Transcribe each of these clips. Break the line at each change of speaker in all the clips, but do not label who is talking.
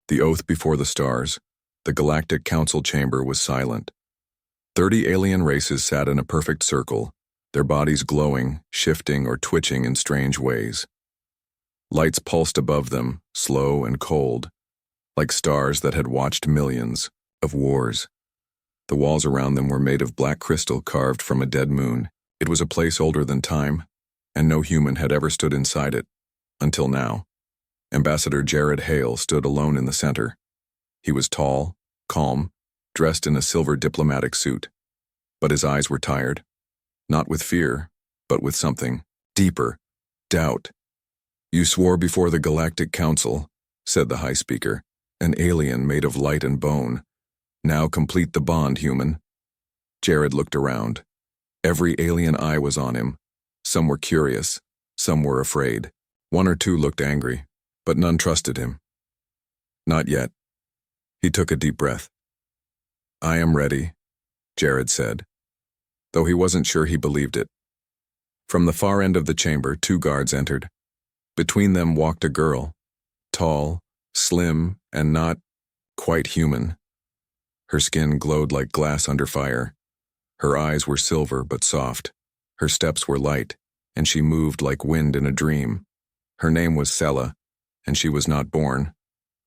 The oath before the stars, the Galactic Council chamber was silent. 30 alien races sat in a perfect circle, their bodies glowing, shifting, or twitching in strange ways. Lights pulsed above them, slow and cold, like stars that had watched millions of wars. The walls around them were made of black crystal carved from a dead moon. It was a place older than time, and no human had ever stood inside it, until now. Ambassador Jared Hale stood alone in the center. He was tall, calm, dressed in a silver diplomatic suit. But his eyes were tired, not with fear, but with something deeper, doubt. "You swore before the Galactic Council," said the High Speaker, "an alien made of light and bone. Now complete the bond, human." Jared looked around. Every alien eye was on him. Some were curious, some were afraid. One or two looked angry, but none trusted him. "Not yet." He took a deep breath. "I am ready," Jared said, though he wasn't sure he believed it. From the far end of the chamber, 2 guards entered. Between them walked a girl, tall, slim, and not quite human. Her skin glowed like glass under fire. Her eyes were silver but soft. Her steps were light, and she moved like wind in a dream. Her name was Sela, and she was not born.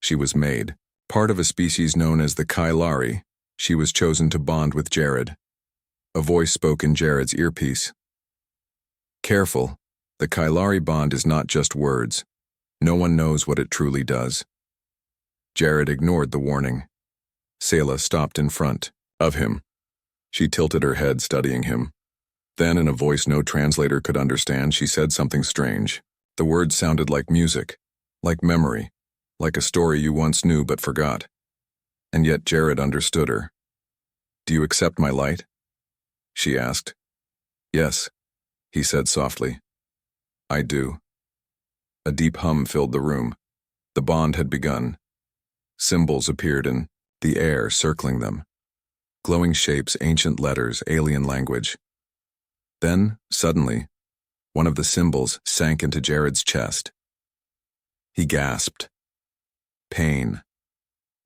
She was made. Part of a species known as the Kailari, she was chosen to bond with Jared. A voice spoke in Jared's earpiece. "Careful, the Kailari bond is not just words. No one knows what it truly does." Jared ignored the warning. Sela stopped in front of him. She tilted her head, studying him. Then, in a voice no translator could understand, she said something strange. The words sounded like music, like memory, like a story you once knew but forgot. And yet Jared understood her. "Do you accept my light?" she asked. "Yes," he said softly. "I do." A deep hum filled the room. The bond had begun. Symbols appeared in the air, circling them. Glowing shapes, ancient letters, alien language. Then, suddenly, one of the symbols sank into Jared's chest. He gasped. Pain.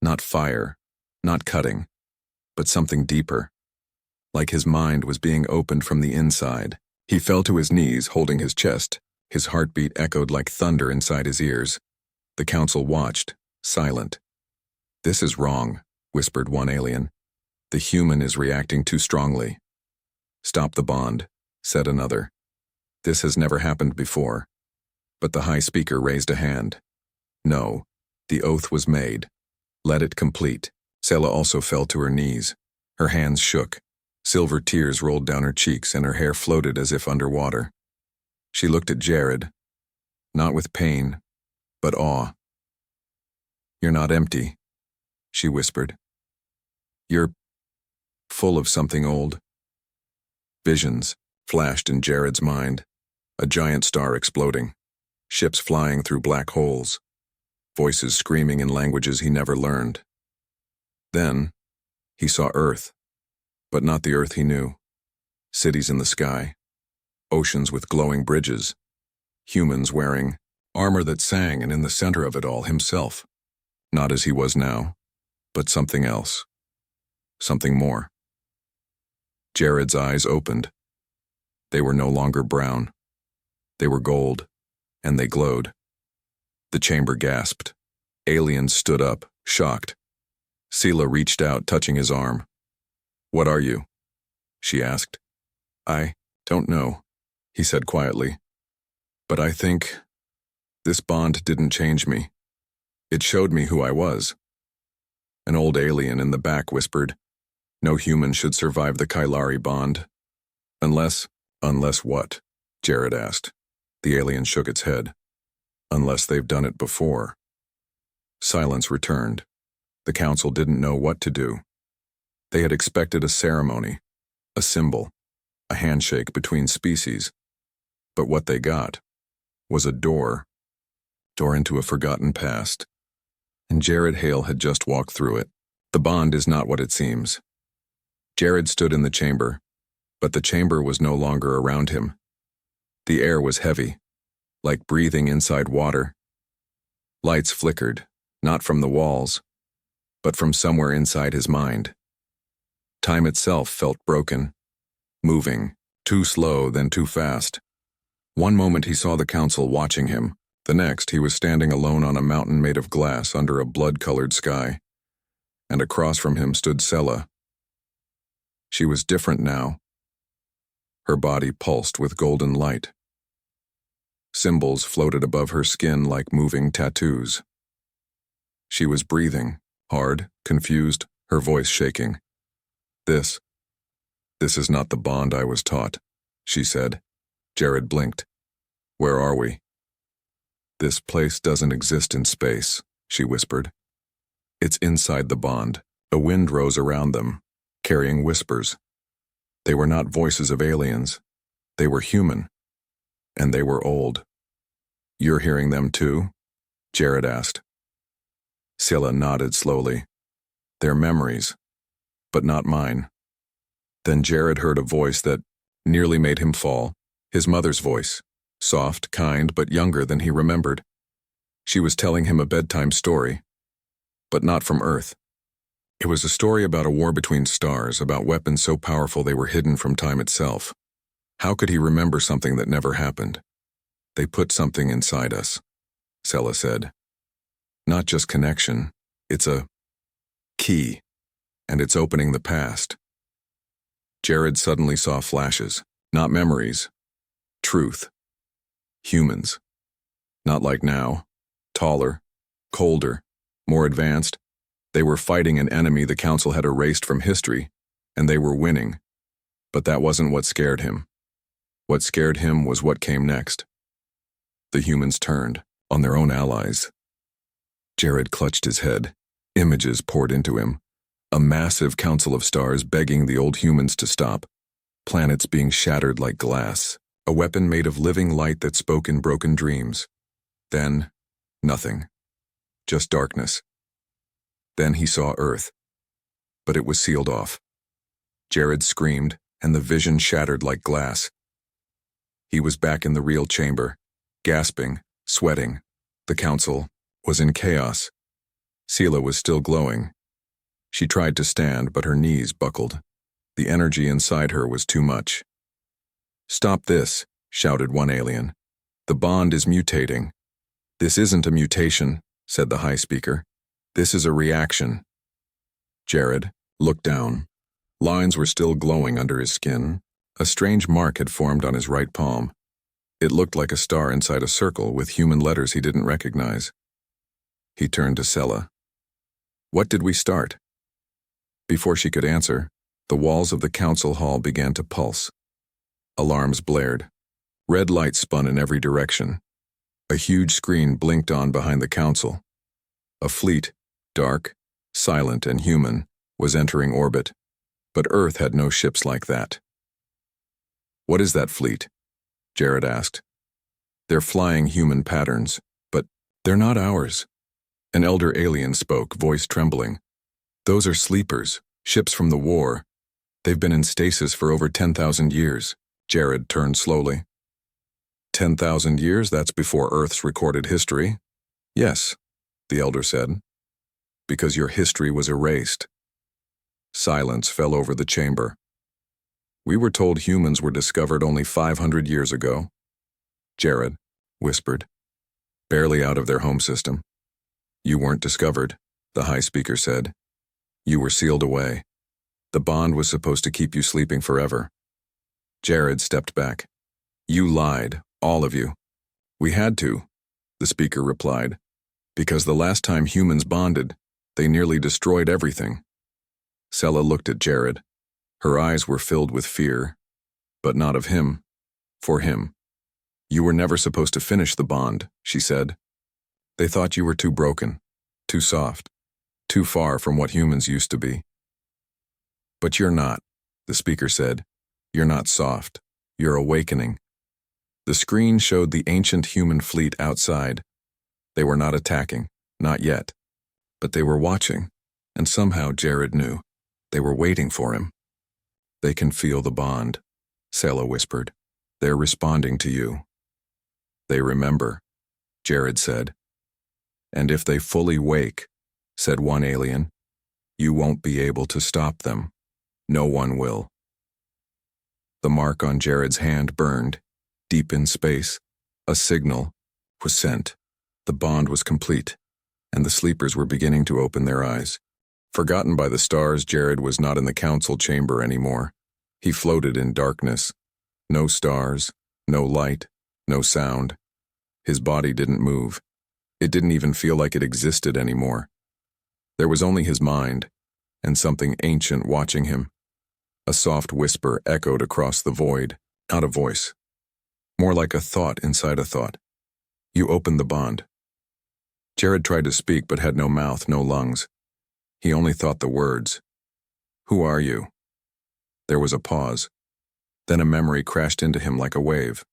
Not fire, not cutting, but something deeper. Like his mind was being opened from the inside. He fell to his knees, holding his chest. His heartbeat echoed like thunder inside his ears. The council watched, silent. "This is wrong," whispered one alien. "The human is reacting too strongly." "Stop the bond," said another. "This has never happened before." But the High Speaker raised a hand. "No, the oath was made. Let it complete." Sela also fell to her knees. Her hands shook. Silver tears rolled down her cheeks and her hair floated as if underwater. She looked at Jared, not with pain, but awe. "You're not empty," she whispered. "You're full of something old." Visions flashed in Jared's mind. A giant star exploding, ships flying through black holes, voices screaming in languages he never learned. Then, he saw Earth, but not the Earth he knew. Cities in the sky, oceans with glowing bridges, humans wearing armor that sang, and in the center of it all, himself. Not as he was now, but something else. Something more. Jared's eyes opened. They were no longer brown. They were gold, and they glowed. The chamber gasped. Aliens stood up, shocked. Sela reached out, touching his arm. "What are you?" she asked. "I don't know," he said quietly. "But I think this bond didn't change me. It showed me who I was." An old alien in the back whispered, "No human should survive the Kailari bond." Unless what?" Jared asked. The alien shook its head. "Unless they've done it before." Silence returned. The council didn't know what to do. They had expected a ceremony, a symbol, a handshake between species. But what they got was a door into a forgotten past. And Jared Hale had just walked through it. The bond is not what it seems. Jared stood in the chamber, but the chamber was no longer around him. The air was heavy, like breathing inside water. Lights flickered, Not from the walls, but from somewhere inside his mind. Time itself felt broken, moving, too slow then too fast. One moment he saw the council watching him. The next, he was standing alone on a mountain made of glass under a blood-colored sky. And across from him stood Sela. She was different now. Her body pulsed with golden light. Symbols floated above her skin like moving tattoos. She was breathing, hard, confused, her voice shaking. This is not the bond I was taught, she said. Jared blinked. Where are we? This place doesn't exist in space, she whispered. It's inside the bond. A wind rose around them, carrying whispers. They were not voices of aliens. They were human. And they were old. You're hearing them too? Jared asked. Sela nodded slowly. Their memories, but not mine. Then Jared heard a voice that nearly made him fall. His mother's voice, soft, kind, but younger than he remembered. She was telling him a bedtime story, but not from Earth. It was a story about a war between stars, about weapons so powerful they were hidden from time itself. How could he remember something that never happened? They put something inside us, Sela said. Not just connection, it's a key, and it's opening the past. Jared suddenly saw flashes, not memories. Truth. Humans. Not like now. Taller, colder, more advanced. They were fighting an enemy the council had erased from history, and they were winning. But that wasn't what scared him. What scared him was what came next. The humans turned on their own allies. Jared clutched his head. Images poured into him. A massive council of stars begging the old humans to stop. Planets being shattered like glass. A weapon made of living light that spoke in broken dreams. Then, nothing. Just darkness. Then he saw Earth. But it was sealed off. Jared screamed, and the vision shattered like glass. He was back in the real chamber, gasping, sweating. The council was in chaos. Sela was still glowing. She tried to stand, but her knees buckled. The energy inside her was too much. Stop this, shouted one alien. The bond is mutating. This isn't a mutation, said the high speaker. This is a reaction. Jared looked down. Lines were still glowing under his skin. A strange mark had formed on his right palm. It looked like a star inside a circle with human letters he didn't recognize. He turned to Sela. What did we start? Before she could answer, the walls of the council hall began to pulse. Alarms blared. Red lights spun in every direction. A huge screen blinked on behind the council. A fleet, dark, silent, and human, was entering orbit, but Earth had no ships like that. What is that fleet? Jared asked. They're flying human patterns, but they're not ours. An elder alien spoke, voice trembling. Those are sleepers, ships from the war. They've been in stasis for over 10,000 years. Jared turned slowly. 10,000 years, that's before Earth's recorded history. Yes, the elder said. Because your history was erased. Silence fell over the chamber. We were told humans were discovered only 500 years ago. Jared whispered, barely out of their home system. You weren't discovered, the high speaker said. You were sealed away. The bond was supposed to keep you sleeping forever. Jared stepped back. You lied, all of you. We had to, the speaker replied, because the last time humans bonded, they nearly destroyed everything. Sela looked at Jared. Her eyes were filled with fear, but not of him. For him. You were never supposed to finish the bond, she said. They thought you were too broken, too soft, too far from what humans used to be. But you're not, the speaker said. You're not soft. You're awakening. The screen showed the ancient human fleet outside. They were not attacking, not yet. But they were watching, and somehow Jared knew. They were waiting for him. They can feel the bond, Sela whispered. They're responding to you. They remember, Jared said. "And if they fully wake," said one alien, "you won't be able to stop them. No one will." The mark on Jared's hand burned, deep in space. A signal was sent. The bond was complete, and the sleepers were beginning to open their eyes. Forgotten by the stars, Jared was not in the council chamber anymore. He floated in darkness. No stars, no light, no sound. His body didn't move. It didn't even feel like it existed anymore. There was only his mind, and something ancient watching him. A soft whisper echoed across the void, not a voice. More like a thought inside a thought. "You opened the bond." Jared tried to speak but had no mouth, no lungs. He only thought the words. "Who are you?" There was a pause. Then a memory crashed into him like a wave.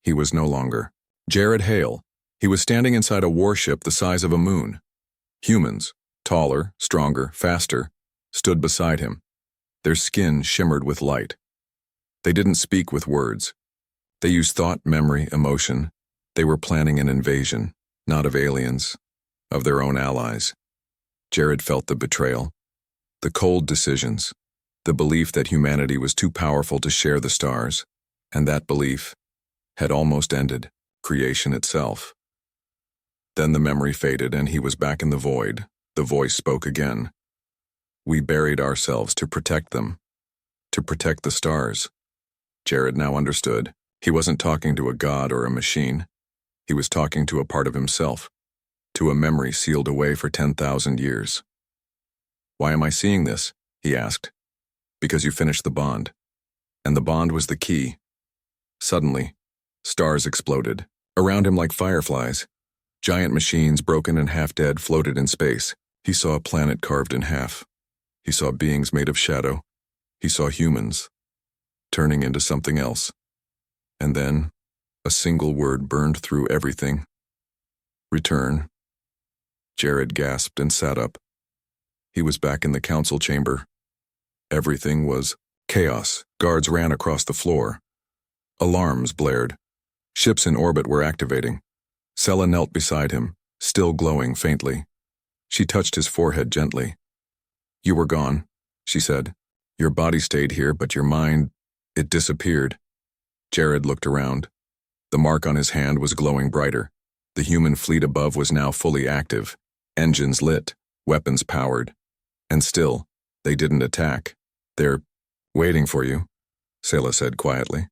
He was no longer Jared Hale. He was standing inside a warship the size of a moon. Humans, taller, stronger, faster, stood beside him. Their skin shimmered with light. They didn't speak with words. They used thought, memory, emotion. They were planning an invasion, not of aliens, of their own allies. Jared felt the betrayal, the cold decisions, the belief that humanity was too powerful to share the stars, and that belief had almost ended creation itself. Then the memory faded and he was back in the void. The voice spoke again. "We buried ourselves to protect them, to protect the stars." Jared now understood. He wasn't talking to a god or a machine. He was talking to a part of himself, to a memory sealed away for 10,000 years. "Why am I seeing this?" he asked. "Because you finished the bond." And the bond was the key. Suddenly, stars exploded, around him like fireflies. Giant machines, broken and half-dead, floated in space. He saw a planet carved in half. He saw beings made of shadow. He saw humans, turning into something else. And then, a single word burned through everything. "Return." Jared gasped and sat up. He was back in the council chamber. Everything was chaos. Guards ran across the floor. Alarms blared. Ships in orbit were activating. Sela knelt beside him, still glowing faintly. She touched his forehead gently. "You were gone," she said. "Your body stayed here, but your mind, it disappeared." Jared looked around. The mark on his hand was glowing brighter. The human fleet above was now fully active. Engines lit, weapons powered. And still, they didn't attack. "They're waiting for you," Sela said quietly.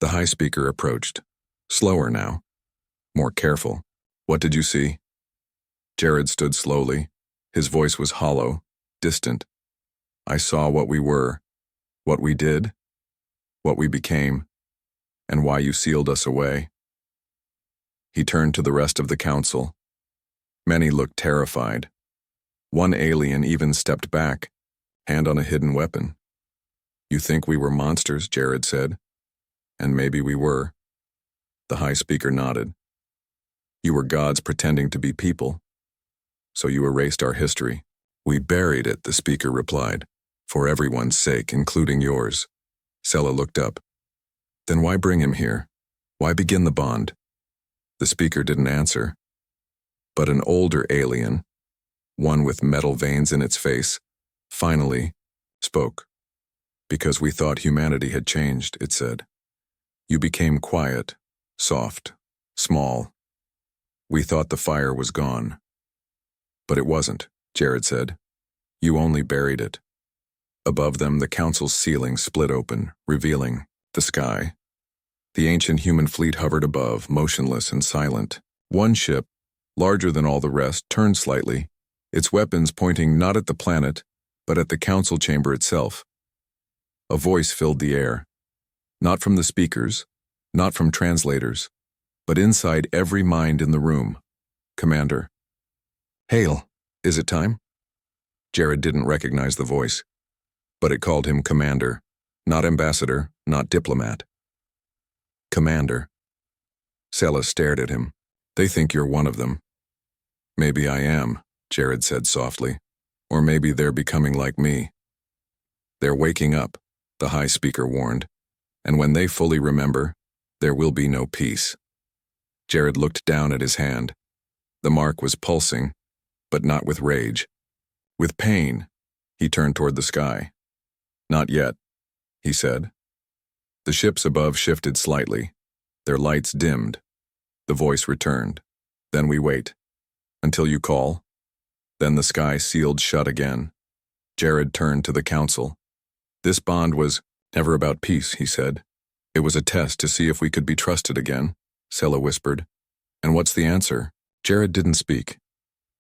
The high speaker approached. Slower now. More careful. "What did you see?" Jared stood slowly. His voice was hollow, distant. "I saw what we were, what we did, what we became, and why you sealed us away." He turned to the rest of the council. Many looked terrified. One alien even stepped back, hand on a hidden weapon. "You think we were monsters," Jared said. "And maybe we were." The high speaker nodded. "You were gods pretending to be people. So you erased our history." "We buried it," the speaker replied, "for everyone's sake, including yours." Sela looked up. "Then why bring him here? Why begin the bond?" The speaker didn't answer. But an older alien, one with metal veins in its face, finally spoke. "Because we thought humanity had changed," it said. "You became quiet, soft, small. We thought the fire was gone." "But it wasn't," Jared said. "You only buried it." Above them, the council's ceiling split open, revealing the sky. The ancient human fleet hovered above, motionless and silent. One ship, larger than all the rest, turned slightly, its weapons pointing not at the planet, but at the council chamber itself. A voice filled the air. Not from the speakers, not from translators, but inside every mind in the room. "Commander." "Hale, is it time?" Jared didn't recognize the voice, but it called him Commander, not ambassador, not diplomat. "Commander." Sela stared at him. "They think you're one of them." "Maybe I am," Jared said softly. "Or maybe they're becoming like me." "They're waking up," the high speaker warned. "And when they fully remember, there will be no peace." Jared looked down at his hand. The mark was pulsing, but not with rage. With pain, he turned toward the sky. "Not yet," he said. The ships above shifted slightly. Their lights dimmed. The voice returned. "Then we wait. Until you call." Then the sky sealed shut again. Jared turned to the council. "This bond was never about peace," he said. "It was a test to see if we could be trusted again," Sela whispered. "And what's the answer?" Jared didn't speak.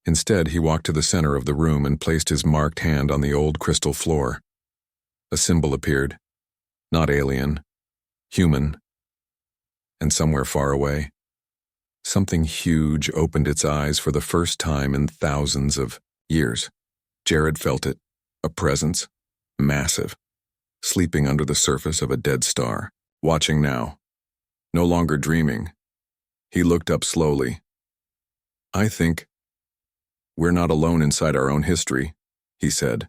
Instead, he walked to the center of the room and placed his marked hand on the old crystal floor. A symbol appeared. Not alien. Human. And somewhere far away, something huge opened its eyes for the first time in thousands of years. Jared felt it. A presence. Massive. Sleeping under the surface of a dead star. Watching now. No longer dreaming. He looked up slowly. "I think we're not alone inside our own history," he said.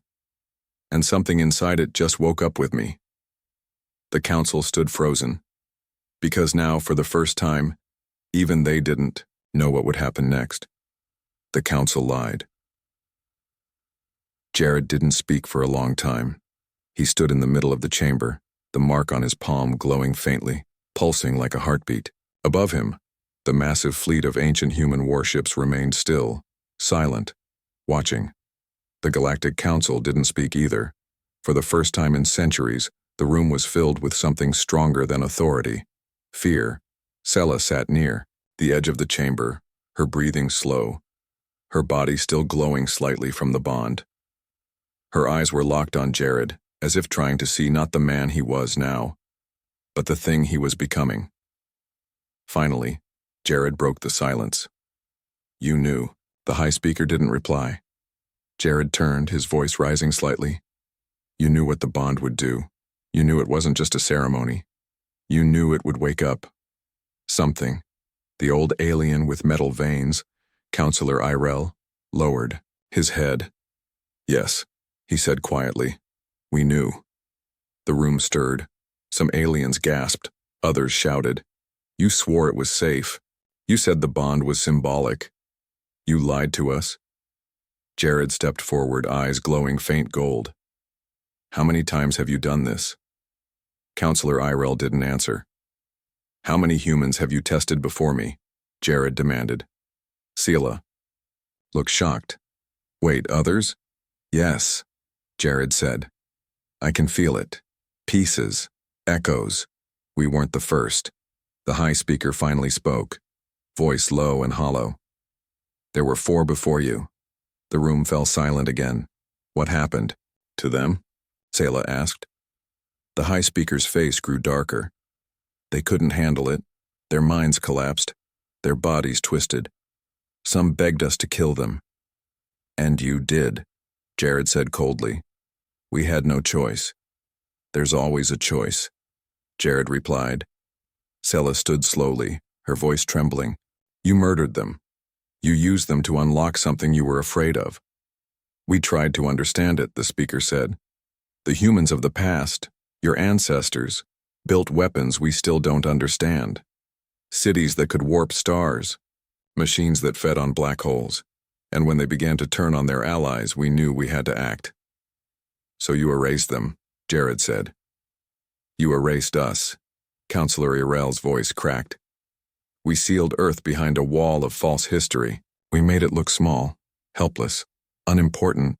"And something inside it just woke up with me." The council stood frozen. Because now, for the first time, even they didn't know what would happen next. The council lied. Jared didn't speak for a long time. He stood in the middle of the chamber, the mark on his palm glowing faintly, pulsing like a heartbeat. Above him, the massive fleet of ancient human warships remained still, silent, watching. The Galactic Council didn't speak either. For the first time in centuries, the room was filled with something stronger than authority. Fear. Sela sat near the edge of the chamber, her breathing slow, her body still glowing slightly from the bond. Her eyes were locked on Jared, as if trying to see not the man he was now, but the thing he was becoming. Finally, Jared broke the silence. "You knew." The high speaker didn't reply. Jared turned, his voice rising slightly. "You knew what the bond would do. You knew it wasn't just a ceremony. You knew it would wake up. Something." The old alien with metal veins, Counselor Irel, lowered his head. "Yes," he said quietly. "We knew." The room stirred. Some aliens gasped. Others shouted. "You swore it was safe. You said the bond was symbolic. You lied to us." Jared stepped forward, eyes glowing faint gold. "How many times have you done this?" Counselor Irel didn't answer. "How many humans have you tested before me?" Jared demanded. Sela looked shocked. "Wait, others?" "Yes," Jared said. "I can feel it. Pieces. Echoes. We weren't the first." The high speaker finally spoke, voice low and hollow. "There were 4 before you." The room fell silent again. "What happened to them?" Sela asked. The high speaker's face grew darker. "They couldn't handle it. Their minds collapsed. Their bodies twisted. Some begged us to kill them." "And you did," Jared said coldly. "We had no choice." "There's always a choice," Jared replied. Sela stood slowly, her voice trembling. "You murdered them. You used them to unlock something you were afraid of." "We tried to understand it," the speaker said. "The humans of the past, your ancestors, built weapons we still don't understand. Cities that could warp stars, machines that fed on black holes. And when they began to turn on their allies, we knew we had to act." "So you erased them," Jared said. "You erased us." Counselor Irel's voice cracked. "We sealed Earth behind a wall of false history. We made it look small, helpless, unimportant.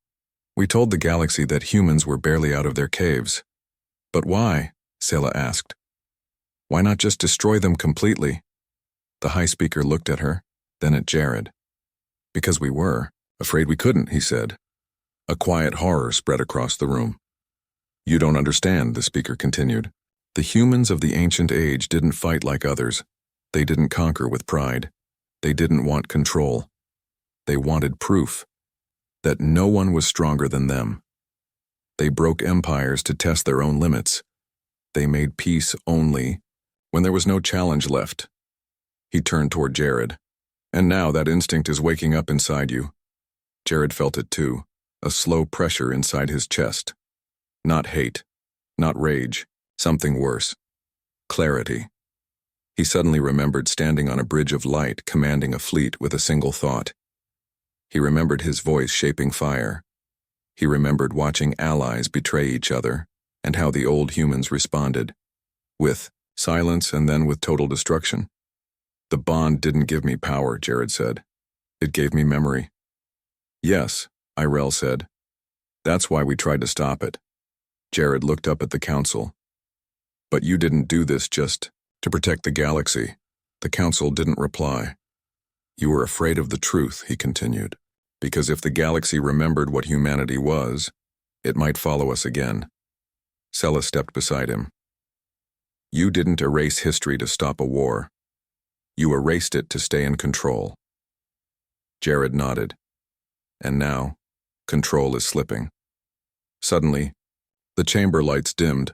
We told the galaxy that humans were barely out of their caves." "But why?" Sela asked. "Why not just destroy them completely?" The high speaker looked at her, then at Jared. "Because we were afraid we couldn't," he said. A quiet horror spread across the room. "You don't understand," the speaker continued. "The humans of the ancient age didn't fight like others. They didn't conquer with pride. They didn't want control. They wanted proof that no one was stronger than them. They broke empires to test their own limits. They made peace only when there was no challenge left." He turned toward Jared. "And now that instinct is waking up inside you." Jared felt it too, a slow pressure inside his chest. Not hate, not rage, something worse. Clarity. He suddenly remembered standing on a bridge of light, commanding a fleet with a single thought. He remembered his voice shaping fire. He remembered watching allies betray each other, and how the old humans responded. With silence and then with total destruction. The bond didn't give me power, Jared said. It gave me memory. Yes, Irel said. That's why we tried to stop it. Jared looked up at the council. But you didn't do this just to protect the galaxy. The council didn't reply. You were afraid of the truth, he continued, because if the galaxy remembered what humanity was, it might follow us again. Sela stepped beside him. You didn't erase history to stop a war. You erased it to stay in control. Jared nodded. And now, control is slipping. Suddenly, the chamber lights dimmed.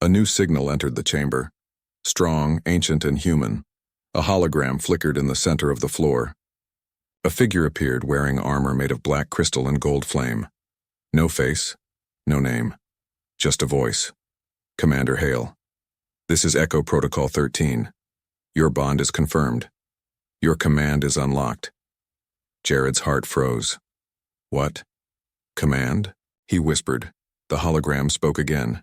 A new signal entered the chamber. Strong, ancient, and human. A hologram flickered in the center of the floor. A figure appeared wearing armor made of black crystal and gold flame. No face, no name. Just a voice. Commander Hale. This is Echo Protocol 13. Your bond is confirmed. Your command is unlocked. Jared's heart froze. What? Command? He whispered. The hologram spoke again.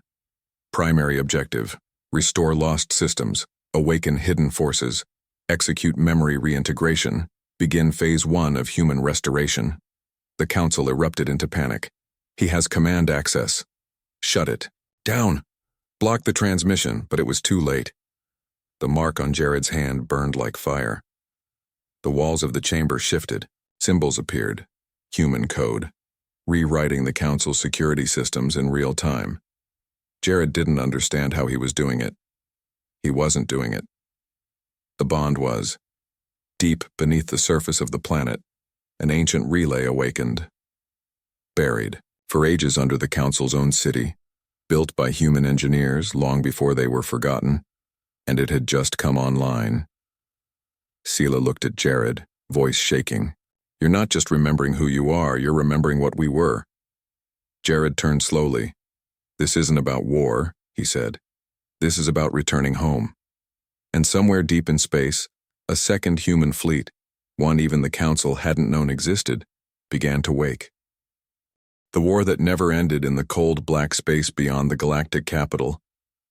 Primary objective. Restore lost systems. Awaken hidden forces. Execute memory reintegration. Begin Phase 1 of human restoration. The council erupted into panic. He has command access. Shut it. Down. Block the transmission, but it was too late. The mark on Jared's hand burned like fire. The walls of the chamber shifted. Symbols appeared. Human code. Rewriting the council's security systems in real time. Jared didn't understand how he was doing it. He wasn't doing it. The bond was. Deep beneath the surface of the planet, an ancient relay awakened. Buried, for ages under the council's own city, built by human engineers long before they were forgotten, and it had just come online. Sela looked at Jared, voice shaking. You're not just remembering who you are, you're remembering what we were. Jared turned slowly. This isn't about war, he said. This is about returning home. And somewhere deep in space, a second human fleet, one even the council hadn't known existed, began to wake. The war that never ended in the cold black space beyond the galactic capital,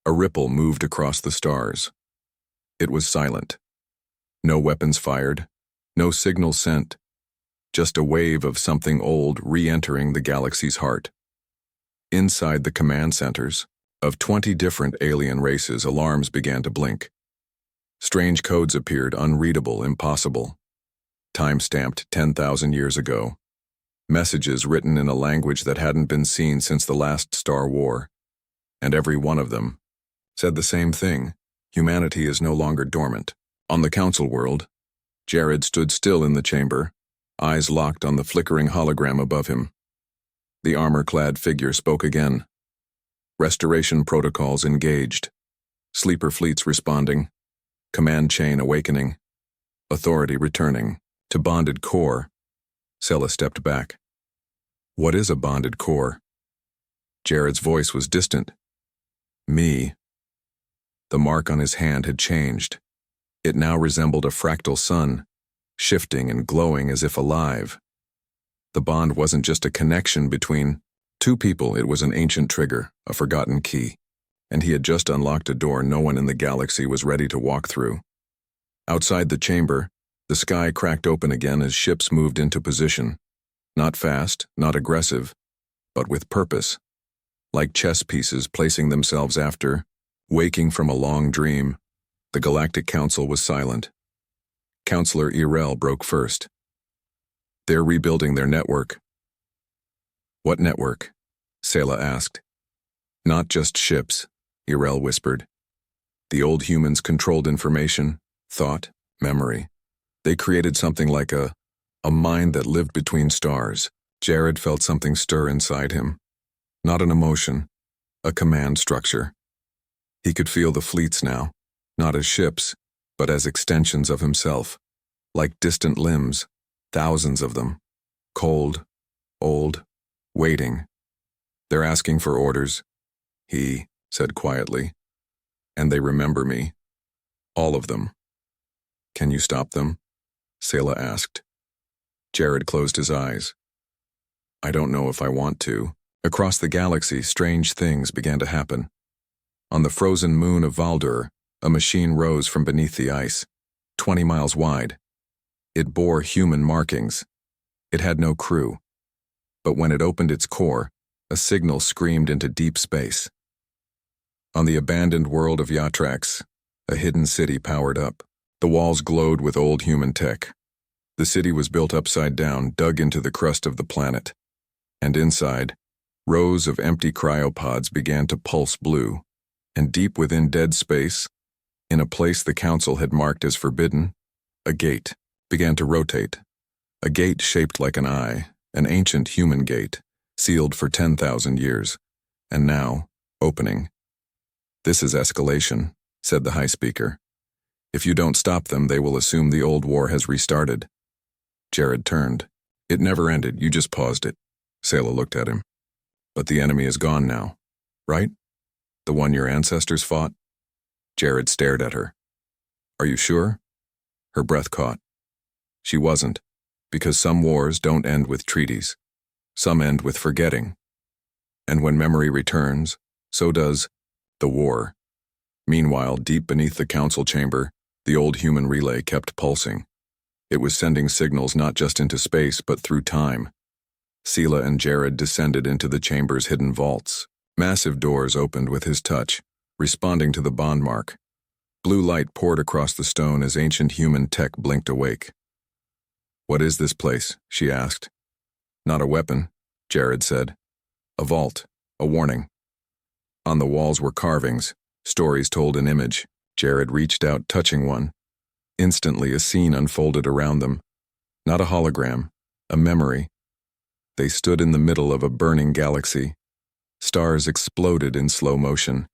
a ripple moved across the stars. It was silent. No weapons fired, no signal sent, just a wave of something old re-entering the galaxy's heart. Inside the command centers, of 20 different alien races, alarms began to blink. Strange codes appeared, unreadable, impossible. Time-stamped 10,000 years ago. Messages written in a language that hadn't been seen since the last Star War. And every one of them said the same thing. Humanity is no longer dormant. On the council world, Jared stood still in the chamber, eyes locked on the flickering hologram above him. The armor-clad figure spoke again. Restoration protocols engaged. Sleeper fleets responding. Command chain awakening. Authority returning. To bonded core. Sela stepped back. What is a bonded core? Jared's voice was distant. Me. The mark on his hand had changed. It now resembled a fractal sun, shifting and glowing as if alive. The bond wasn't just a connection between two people, it was an ancient trigger, a forgotten key. And he had just unlocked a door no one in the galaxy was ready to walk through. Outside the chamber, the sky cracked open again as ships moved into position. Not fast, not aggressive, but with purpose. Like chess pieces placing themselves after, waking from a long dream, the Galactic Council was silent. Counselor Irel broke first. They're rebuilding their network. What network? Sela asked. Not just ships, Irel whispered. The old humans controlled information, thought, memory. They created something like a mind that lived between stars. Jared felt something stir inside him. Not an emotion, a command structure. He could feel the fleets now, not as ships, but as extensions of himself. Like distant limbs, thousands of them. Cold, old, waiting. They're asking for orders, he said quietly. And they remember me. All of them. Can you stop them? Selah asked. Jared closed his eyes. I don't know if I want to. Across the galaxy, strange things began to happen. On the frozen moon of Valdur, a machine rose from beneath the ice, 20 miles wide. It bore human markings. It had no crew. But when it opened its core, a signal screamed into deep space. On the abandoned world of Yatrax, a hidden city powered up. The walls glowed with old human tech. The city was built upside down, dug into the crust of the planet. And inside, rows of empty cryopods began to pulse blue. And deep within dead space, in a place the Council had marked as forbidden, a gate began to rotate. A gate shaped like an eye, an ancient human gate, sealed for 10,000 years, and now, opening. This is escalation, said the High Speaker. If you don't stop them, they will assume the old war has restarted. Jared turned. It never ended, you just paused it. Selah looked at him. But the enemy is gone now, right? The one your ancestors fought? Jared stared at her. Are you sure? Her breath caught. She wasn't, because some wars don't end with treaties. Some end with forgetting. And when memory returns, so does the war. Meanwhile, deep beneath the council chamber, the old human relay kept pulsing. It was sending signals not just into space, but through time. Selah and Jared descended into the chamber's hidden vaults. Massive doors opened with his touch, responding to the bond mark. Blue light poured across the stone as ancient human tech blinked awake. What is this place? She asked. Not a weapon, Jared said. A vault, a warning. On the walls were carvings, stories told in image. Jared reached out, touching one. Instantly, a scene unfolded around them. Not a hologram, a memory. They stood in the middle of a burning galaxy. Stars exploded in slow motion.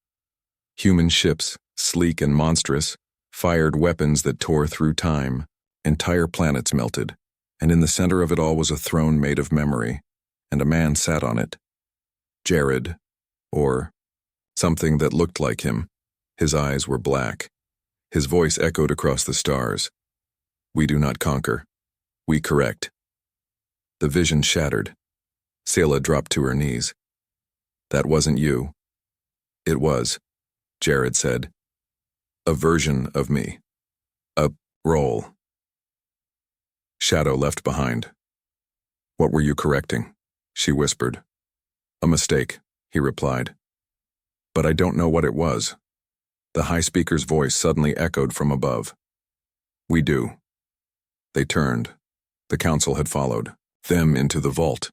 Human ships, sleek and monstrous, fired weapons that tore through time. Entire planets melted, and in the center of it all was a throne made of memory, and a man sat on it. Jared, or something that looked like him. His eyes were black. His voice echoed across the stars. We do not conquer. We correct. The vision shattered. Selah dropped to her knees. That wasn't you. It was, Jared said. A version of me. A role. Shadow left behind. What were you correcting? She whispered. A mistake, he replied. But I don't know what it was. The High Speaker's voice suddenly echoed from above. We do. They turned. The council had followed them into the vault.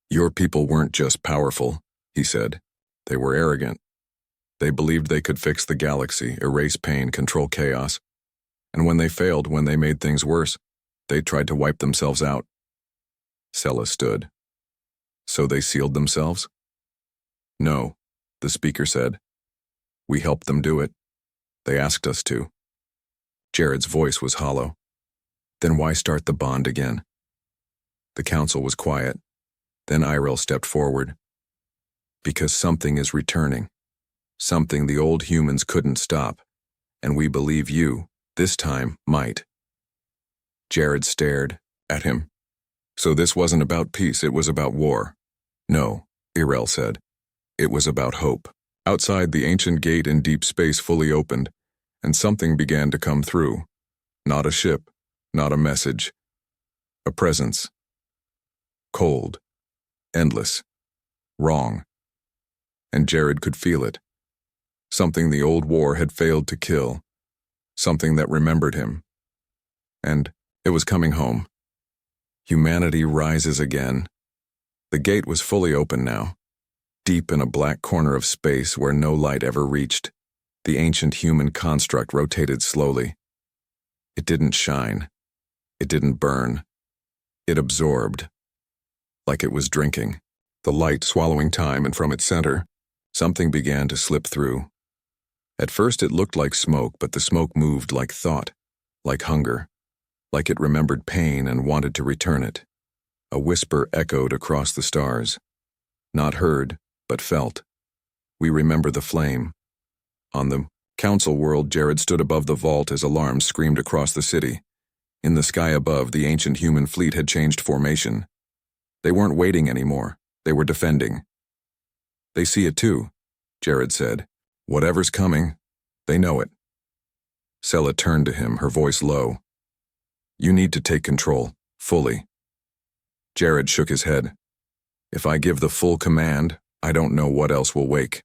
Your people weren't just powerful, he said. They were arrogant. They believed they could fix the galaxy, erase pain, control chaos. And when they failed, when they made things worse, they tried to wipe themselves out. Selah stood. So they sealed themselves? No, the speaker said. We helped them do it. They asked us to. Jared's voice was hollow. Then why start the bond again? The council was quiet. Then Irel stepped forward. Because something is returning. Something the old humans couldn't stop. And we believe you, this time, might. Jared stared at him. So this wasn't about peace, it was about war. No, Irel said. It was about hope. Outside, the ancient gate in deep space fully opened, and something began to come through. Not a ship, not a message. A presence. Cold. Endless. Wrong. And Jared could feel it. Something the old war had failed to kill. Something that remembered him. And it was coming home. Humanity rises again. The gate was fully open now. Deep in a black corner of space where no light ever reached, the ancient human construct rotated slowly. It didn't shine. It didn't burn. It absorbed. Like it was drinking. The light swallowing time, and from its center, something began to slip through. At first it looked like smoke, but the smoke moved like thought, like hunger, like it remembered pain and wanted to return it. A whisper echoed across the stars. Not heard, but felt. We remember the flame. On the Council world. Jared stood above the vault as alarms screamed across the city. In the sky above, the ancient human fleet had changed formation. They weren't waiting anymore. They were defending. They see it too, Jared said. Whatever's coming, they know it. Sela turned to him, her voice low. You need to take control, fully. Jared shook his head. If I give the full command, I don't know what else will wake.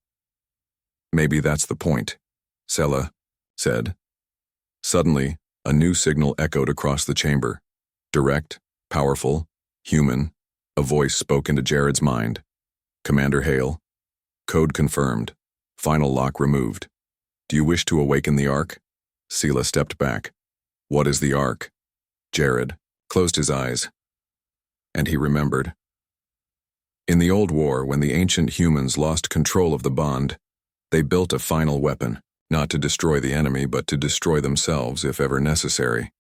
Maybe that's the point, Sela said. Suddenly, a new signal echoed across the chamber. Direct, powerful, human. A voice spoke into Jared's mind. Commander Hale. Code confirmed. Final lock removed. Do you wish to awaken the Ark? Sela stepped back. What is the Ark? Jared closed his eyes. And he remembered. In the old war, when the ancient humans lost control of the bond, they built a final weapon, not to destroy the enemy, but to destroy themselves if ever necessary.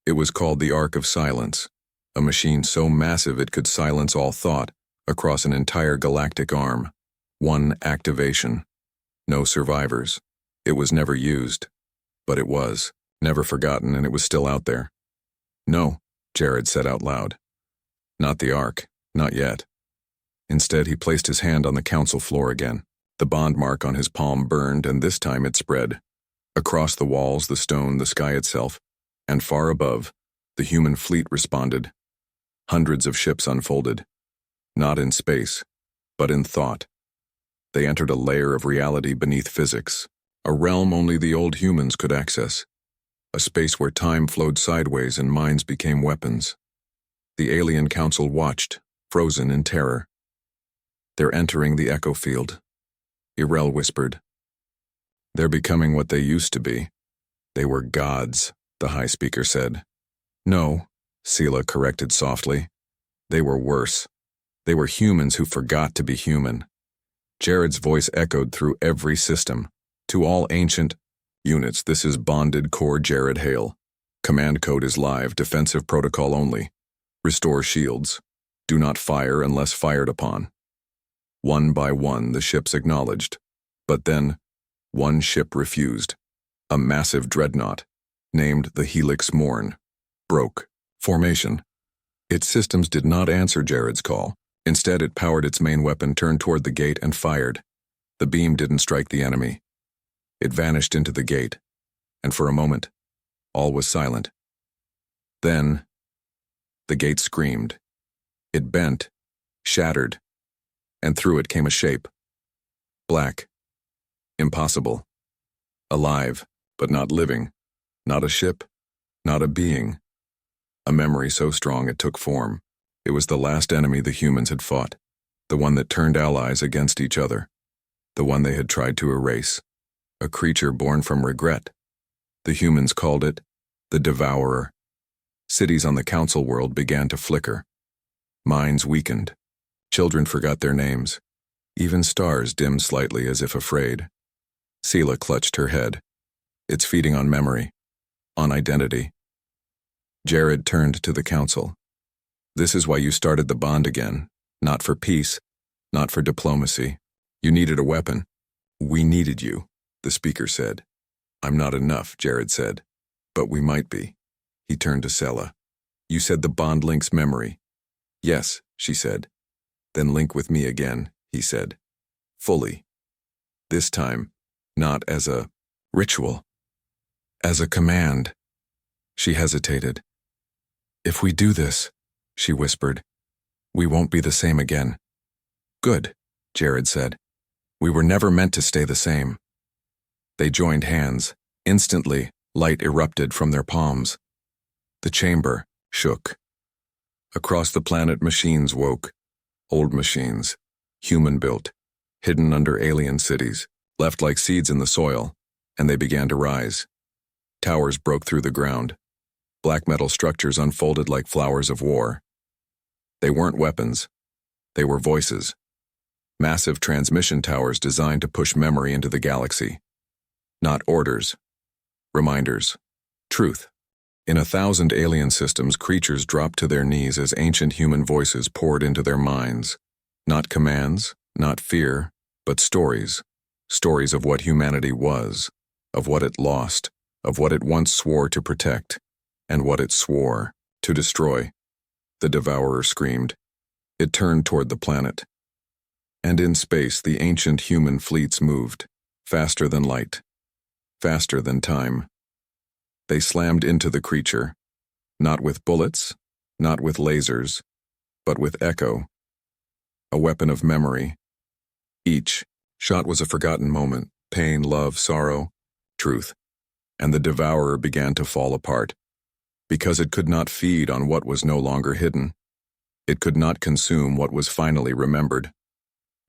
It was called the Ark of Silence, a machine so massive it could silence all thought across an entire galactic arm. One activation. No survivors. It was never used. But it was, never forgotten, and it was still out there. No, Jared said out loud. Not the Ark, not yet. Instead, he placed his hand on the council floor again. The bond mark on his palm burned, and this time it spread. Across the walls, the stone, the sky itself, and far above, the human fleet responded. Hundreds of ships unfolded. Not in space, but in thought. They entered a layer of reality beneath physics, a realm only the old humans could access, a space where time flowed sideways and minds became weapons. The alien council watched, frozen in terror. They're entering the echo field, Irel whispered. They're becoming what they used to be. They were gods, the High Speaker said. No, Sela corrected softly. They were worse. They were humans who forgot to be human. Jared's voice echoed through every system. To all ancient units, this is bonded core Jared Hale. Command code is live, defensive protocol only. Restore shields. Do not fire unless fired upon. One by one, the ships acknowledged. But then, one ship refused. A massive dreadnought, named the Helix Morn, broke formation. Its systems did not answer Jared's call. Instead, it powered its main weapon, turned toward the gate, and fired. The beam didn't strike the enemy. It vanished into the gate, and for a moment, all was silent. Then, the gate screamed. It bent, shattered, and through it came a shape. Black. Impossible. Alive, but not living. Not a ship, not a being. A memory so strong it took form. It was the last enemy the humans had fought, the one that turned allies against each other, the one they had tried to erase, a creature born from regret. The humans called it the Devourer. Cities on the council world began to flicker. Minds weakened. Children forgot their names. Even stars dimmed slightly as if afraid. Sela clutched her head. It's feeding on memory, on identity. Jared turned to the council. This is why you started the bond again. Not for peace, not for diplomacy. You needed a weapon. We needed you, the speaker said. I'm not enough, Jared said. But we might be. He turned to Sela. You said the bond links memory. Yes, she said. Then link with me again, he said. Fully. This time, not as a ritual. As a command. She hesitated. If we do this, she whispered, we won't be the same again. Good, Jared said. We were never meant to stay the same. They joined hands. Instantly, light erupted from their palms. The chamber shook. Across the planet, machines woke. Old machines, human-built, hidden under alien cities, left like seeds in the soil, and they began to rise. Towers broke through the ground. Black metal structures unfolded like flowers of war. They weren't weapons. They were voices. Massive transmission towers designed to push memory into the galaxy. Not orders. Reminders. Truth. In 1,000 alien systems, creatures dropped to their knees as ancient human voices poured into their minds. Not commands, not fear, but stories. Stories of what humanity was, of what it lost, of what it once swore to protect, and what it swore to destroy. The devourer screamed. It turned toward the planet. And in space, the ancient human fleets moved, faster than light, faster than time. They slammed into the creature, not with bullets, not with lasers, but with echo, a weapon of memory. Each shot was a forgotten moment, pain, love, sorrow, truth, and the devourer began to fall apart, because it could not feed on what was no longer hidden. It could not consume what was finally remembered.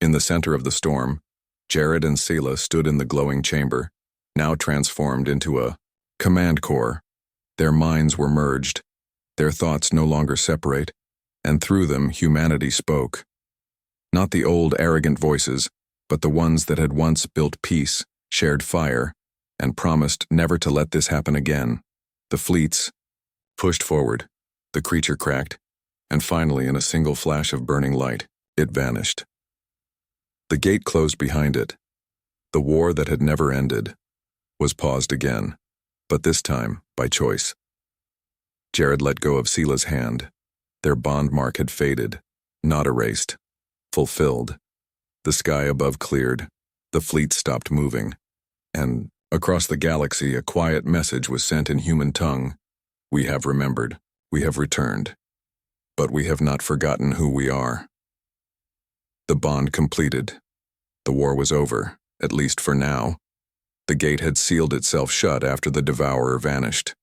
In the center of the storm, Jared and Selah stood in the glowing chamber, now transformed into a command core. Their minds were merged, their thoughts no longer separate, and through them humanity spoke. Not the old arrogant voices, but the ones that had once built peace, shared fire, and promised never to let this happen again. The fleets pushed forward, the creature cracked, and finally in a single flash of burning light, it vanished. The gate closed behind it. The war that had never ended was paused again, but this time by choice. Jared let go of Selah's hand. Their bond mark had faded, not erased, fulfilled. The sky above cleared, the fleet stopped moving, and across the galaxy a quiet message was sent in human tongue. We have remembered, we have returned, but we have not forgotten who we are. The bond completed. The war was over, at least for now. The gate had sealed itself shut after the devourer vanished.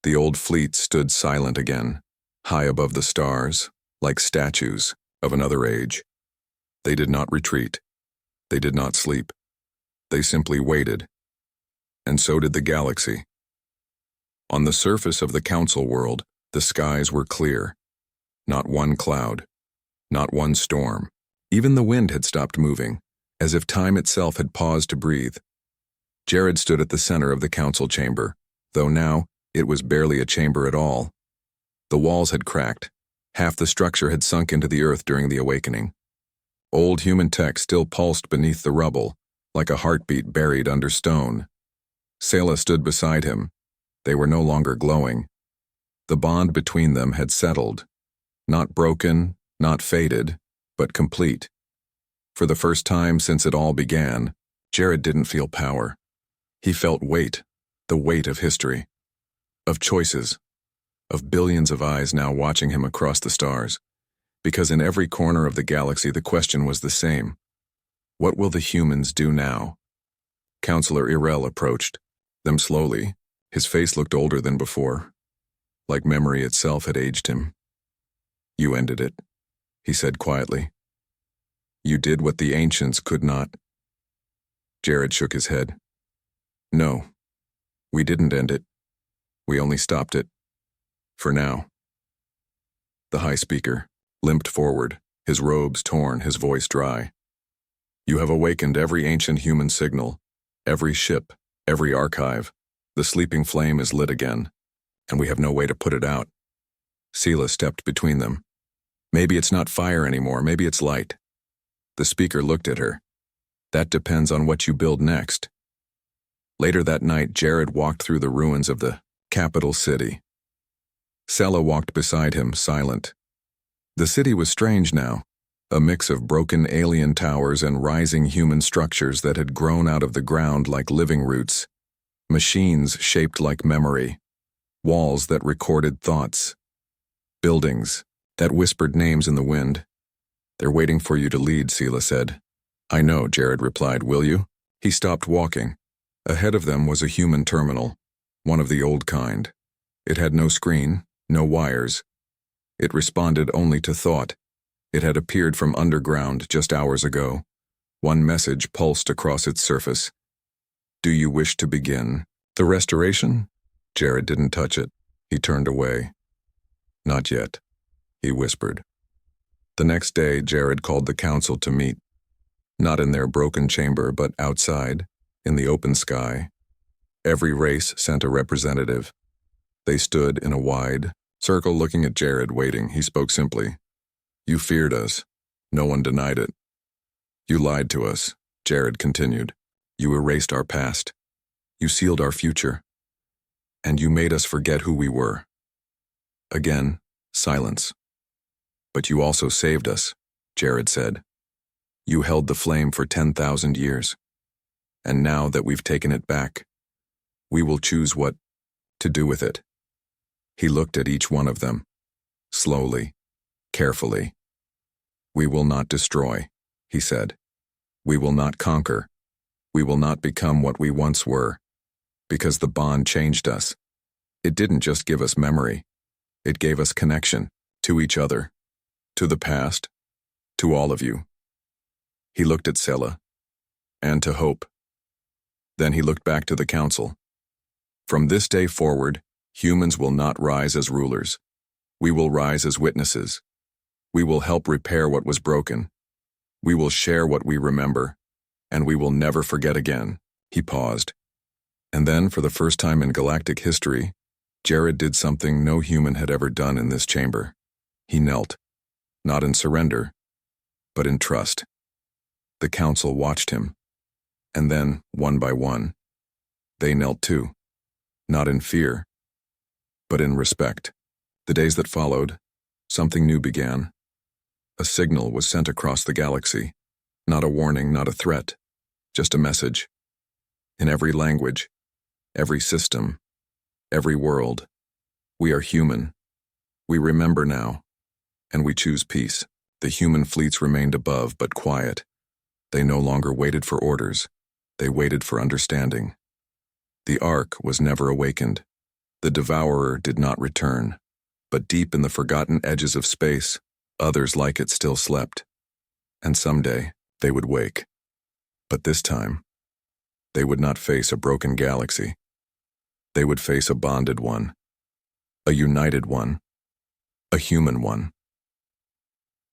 The old fleet stood silent again, high above the stars, like statues of another age. They did not retreat. They did not sleep. They simply waited. And so did the galaxy. On the surface of the council world, the skies were clear. Not one cloud, not one storm. Even the wind had stopped moving, as if time itself had paused to breathe. Jared stood at the center of the council chamber, though now it was barely a chamber at all. The walls had cracked. Half the structure had sunk into the earth during the awakening. Old human tech still pulsed beneath the rubble, like a heartbeat buried under stone. Selah stood beside him. They were no longer glowing. The bond between them had settled. Not broken, not faded, but complete. For the first time since it all began, Jared didn't feel power. He felt weight, the weight of history, of choices, of billions of eyes now watching him across the stars. Because in every corner of the galaxy the question was the same. What will the humans do now? Counselor Irel approached them slowly. His face looked older than before, like memory itself had aged him. You ended it, he said quietly. You did what the ancients could not. Jared shook his head. No, we didn't end it. We only stopped it. For now. The high speaker limped forward, his robes torn, his voice dry. You have awakened every ancient human signal, every ship, every archive. The sleeping flame is lit again, and we have no way to put it out. Selah stepped between them. Maybe it's not fire anymore, maybe it's light. The speaker looked at her. That depends on what you build next. Later that night, Jared walked through the ruins of the capital city. Selah walked beside him, silent. The city was strange now, a mix of broken alien towers and rising human structures that had grown out of the ground like living roots, machines shaped like memory, walls that recorded thoughts, buildings that whispered names in the wind. They're waiting for you to lead, Selah said. I know, Jared replied, will you? He stopped walking. Ahead of them was a human terminal, one of the old kind. It had no screen, no wires. It responded only to thought. It had appeared from underground just hours ago. One message pulsed across its surface. Do you wish to begin the restoration? Jared didn't touch it. He turned away. Not yet, he whispered. The next day, Jared called the council to meet. Not in their broken chamber, but outside, in the open sky. Every race sent a representative. They stood in a wide circle looking at Jared, waiting. He spoke simply. You feared us. No one denied it. You lied to us, Jared continued. You erased our past. You sealed our future. And you made us forget who we were. Again, silence. But you also saved us, Jared said. You held the flame for 10,000 years. And now that we've taken it back, we will choose what to do with it. He looked at each one of them, slowly, carefully. We will not destroy, he said. We will not conquer. We will not become what we once were, because the bond changed us. It didn't just give us memory. It gave us connection to each other, to the past, to all of you. He looked at Sela, and to Hope. Then he looked back to the council. From this day forward, humans will not rise as rulers. We will rise as witnesses. We will help repair what was broken. We will share what we remember, and we will never forget again. He paused. And then, for the first time in galactic history, Jared did something no human had ever done in this chamber. He knelt, not in surrender, but in trust. The council watched him, and then, one by one, they knelt too, not in fear, but in respect. The days that followed, something new began. A signal was sent across the galaxy. Not a warning, not a threat, just a message. In every language, every system, every world, we are human. We remember now, and we choose peace. The human fleets remained above but quiet. They no longer waited for orders. They waited for understanding. The Ark was never awakened. The Devourer did not return. But deep in the forgotten edges of space, others like it still slept. And someday, they would wake. But this time, they would not face a broken galaxy. They would face a bonded one, a united one, a human one.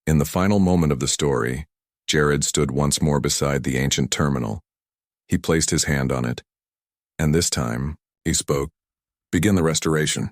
In the final moment of the story, Jared stood once more beside the ancient terminal. He placed his hand on it, and this time, he spoke. Begin the restoration.